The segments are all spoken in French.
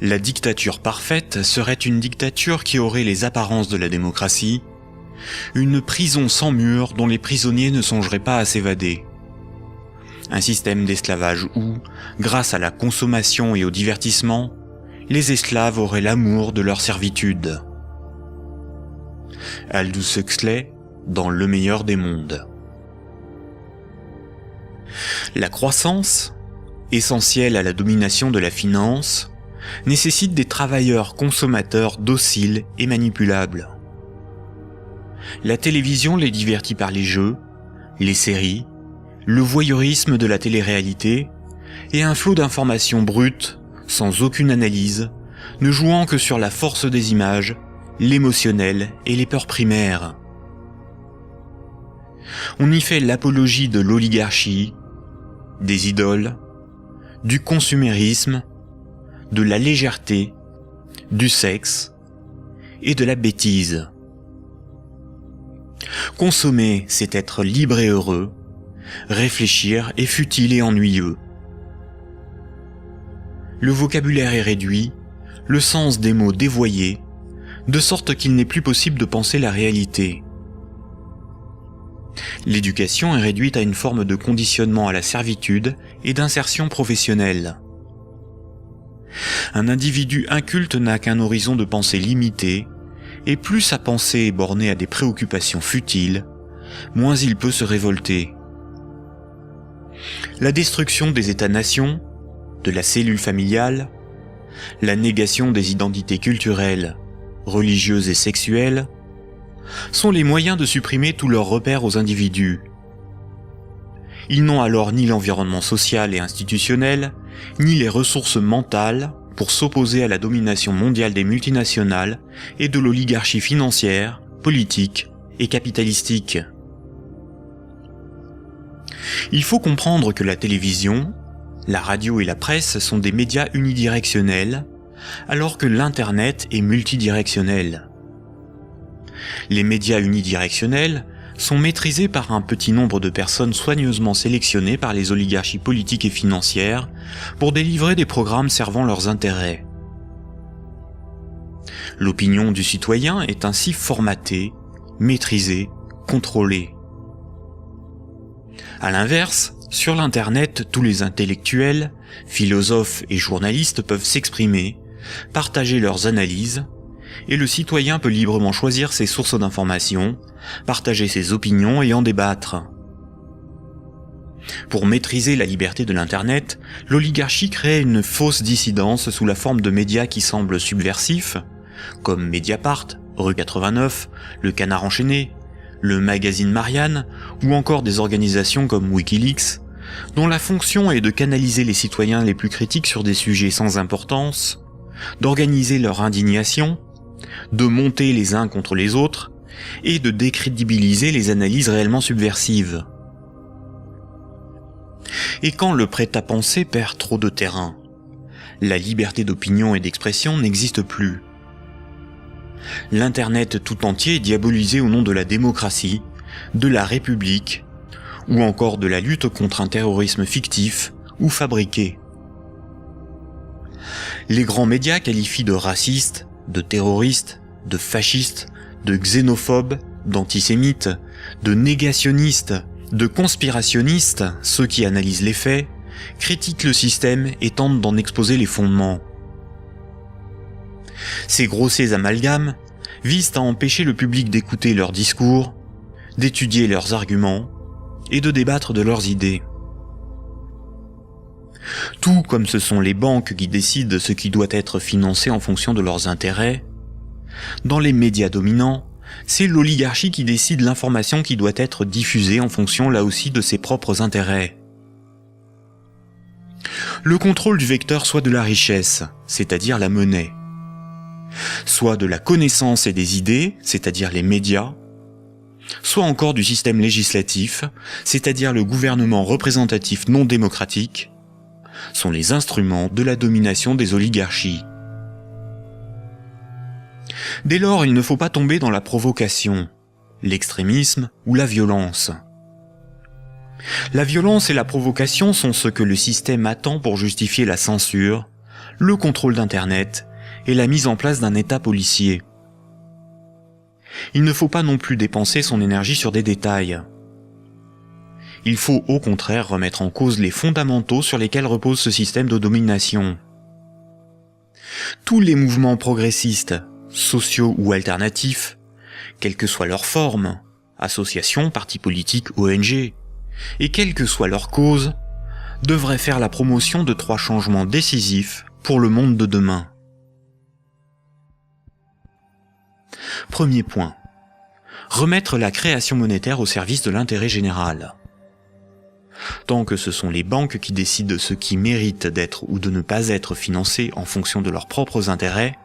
La dictature parfaite serait une dictature qui aurait les apparences de la démocratie, une prison sans murs dont les prisonniers ne songeraient pas à s'évader. Un système d'esclavage où, grâce à la consommation et au divertissement, les esclaves auraient l'amour de leur servitude. Aldous Huxley, dans Le meilleur des mondes. La croissance, essentielle à la domination de la finance, nécessite des travailleurs consommateurs dociles et manipulables. La télévision les divertit par les jeux, les séries, le voyeurisme de la télé-réalité et un flot d'informations brutes, sans aucune analyse, ne jouant que sur la force des images, l'émotionnel et les peurs primaires. On y fait l'apologie de l'oligarchie, des idoles, du consumérisme, de la légèreté, du sexe et de la bêtise. Consommer, c'est être libre et heureux, réfléchir est futile et ennuyeux. Le vocabulaire est réduit, le sens des mots dévoyé, de sorte qu'il n'est plus possible de penser la réalité. L'éducation est réduite à une forme de conditionnement à la servitude et d'insertion professionnelle. Un individu inculte n'a qu'un horizon de pensée limité, et plus sa pensée est bornée à des préoccupations futiles, moins il peut se révolter. La destruction des États-nations, de la cellule familiale, la négation des identités culturelles, religieuses et sexuelles, sont les moyens de supprimer tous leurs repères aux individus. Ils n'ont alors ni l'environnement social et institutionnel, ni les ressources mentales pour s'opposer à la domination mondiale des multinationales et de l'oligarchie financière, politique et capitalistique. Il faut comprendre que la télévision, la radio et la presse sont des médias unidirectionnels, alors que l'Internet est multidirectionnel. Les médias unidirectionnels sont maîtrisés par un petit nombre de personnes soigneusement sélectionnées par les oligarchies politiques et financières pour délivrer des programmes servant leurs intérêts. L'opinion du citoyen est ainsi formatée, maîtrisée, contrôlée. À l'inverse, sur l'Internet, tous les intellectuels, philosophes et journalistes peuvent s'exprimer, partager leurs analyses, et le citoyen peut librement choisir ses sources d'information, partager ses opinions et en débattre. Pour maîtriser la liberté de l'Internet, l'oligarchie crée une fausse dissidence sous la forme de médias qui semblent subversifs, comme Mediapart, Rue 89, Le Canard enchaîné, le magazine Marianne, ou encore des organisations comme Wikileaks, dont la fonction est de canaliser les citoyens les plus critiques sur des sujets sans importance, d'organiser leur indignation, de monter les uns contre les autres, et de décrédibiliser les analyses réellement subversives. Et quand le prêt-à-penser perd trop de terrain, la liberté d'opinion et d'expression n'existe plus. L'Internet tout entier est diabolisé au nom de la démocratie, de la République, ou encore de la lutte contre un terrorisme fictif ou fabriqué. Les grands médias qualifient de racistes, de terroristes, de fascistes, de xénophobes, d'antisémites, de négationnistes, de conspirationnistes ceux qui analysent les faits, critiquent le système et tentent d'en exposer les fondements. Ces grossiers amalgames visent à empêcher le public d'écouter leurs discours, d'étudier leurs arguments et de débattre de leurs idées. Tout comme ce sont les banques qui décident ce qui doit être financé en fonction de leurs intérêts, dans les médias dominants, c'est l'oligarchie qui décide l'information qui doit être diffusée en fonction là aussi de ses propres intérêts. Le contrôle du vecteur soit de la richesse, c'est-à-dire la monnaie, soit de la connaissance et des idées, c'est-à-dire les médias, soit encore du système législatif, c'est-à-dire le gouvernement représentatif non démocratique, sont les instruments de la domination des oligarchies. Dès lors, il ne faut pas tomber dans la provocation, l'extrémisme ou la violence. La violence et la provocation sont ce que le système attend pour justifier la censure, le contrôle d'Internet et la mise en place d'un État policier. Il ne faut pas non plus dépenser son énergie sur des détails. Il faut au contraire remettre en cause les fondamentaux sur lesquels repose ce système de domination. Tous les mouvements progressistes, sociaux ou alternatifs, quelle que soit leur forme, associations, partis politiques, ONG, et quelle que soit leur cause, devraient faire la promotion de 3 changements décisifs pour le monde de demain. Premier point. Remettre la création monétaire au service de l'intérêt général. Tant que ce sont les banques qui décident de ce qui mérite d'être ou de ne pas être financé en fonction de leurs propres intérêts,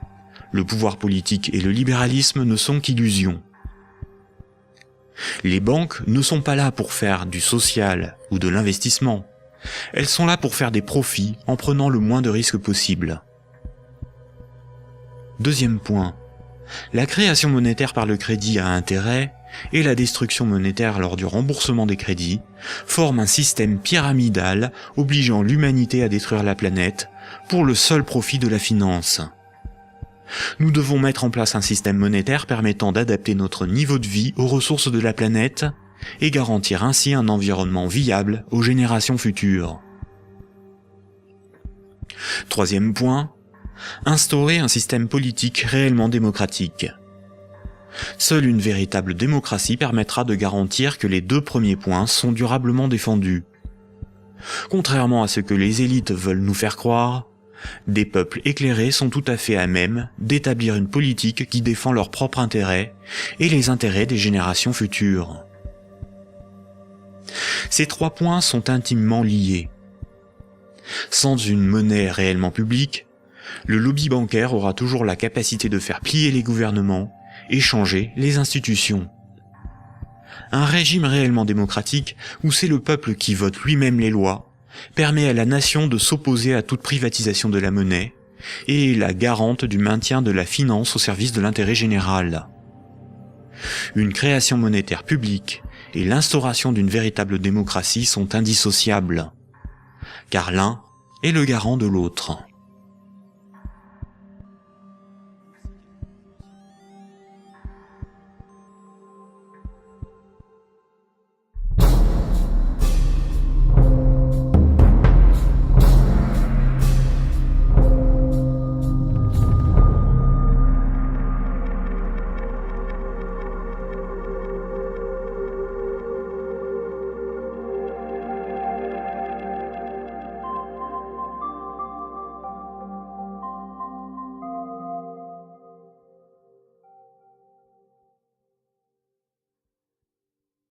le pouvoir politique et le libéralisme ne sont qu'illusions. Les banques ne sont pas là pour faire du social ou de l'investissement. Elles sont là pour faire des profits en prenant le moins de risques possible. Deuxième point. La création monétaire par le crédit à intérêt et la destruction monétaire lors du remboursement des crédits forment un système pyramidal obligeant l'humanité à détruire la planète pour le seul profit de la finance. Nous devons mettre en place un système monétaire permettant d'adapter notre niveau de vie aux ressources de la planète et garantir ainsi un environnement viable aux générations futures. Troisième point. Instaurer un système politique réellement démocratique. Seule une véritable démocratie permettra de garantir que les 2 premiers points sont durablement défendus. Contrairement à ce que les élites veulent nous faire croire, des peuples éclairés sont tout à fait à même d'établir une politique qui défend leurs propres intérêts et les intérêts des générations futures. Ces 3 points sont intimement liés. Sans une monnaie réellement publique, le lobby bancaire aura toujours la capacité de faire plier les gouvernements et changer les institutions. Un régime réellement démocratique, où c'est le peuple qui vote lui-même les lois, permet à la nation de s'opposer à toute privatisation de la monnaie et est la garante du maintien de la finance au service de l'intérêt général. Une création monétaire publique et l'instauration d'une véritable démocratie sont indissociables, car l'un est le garant de l'autre.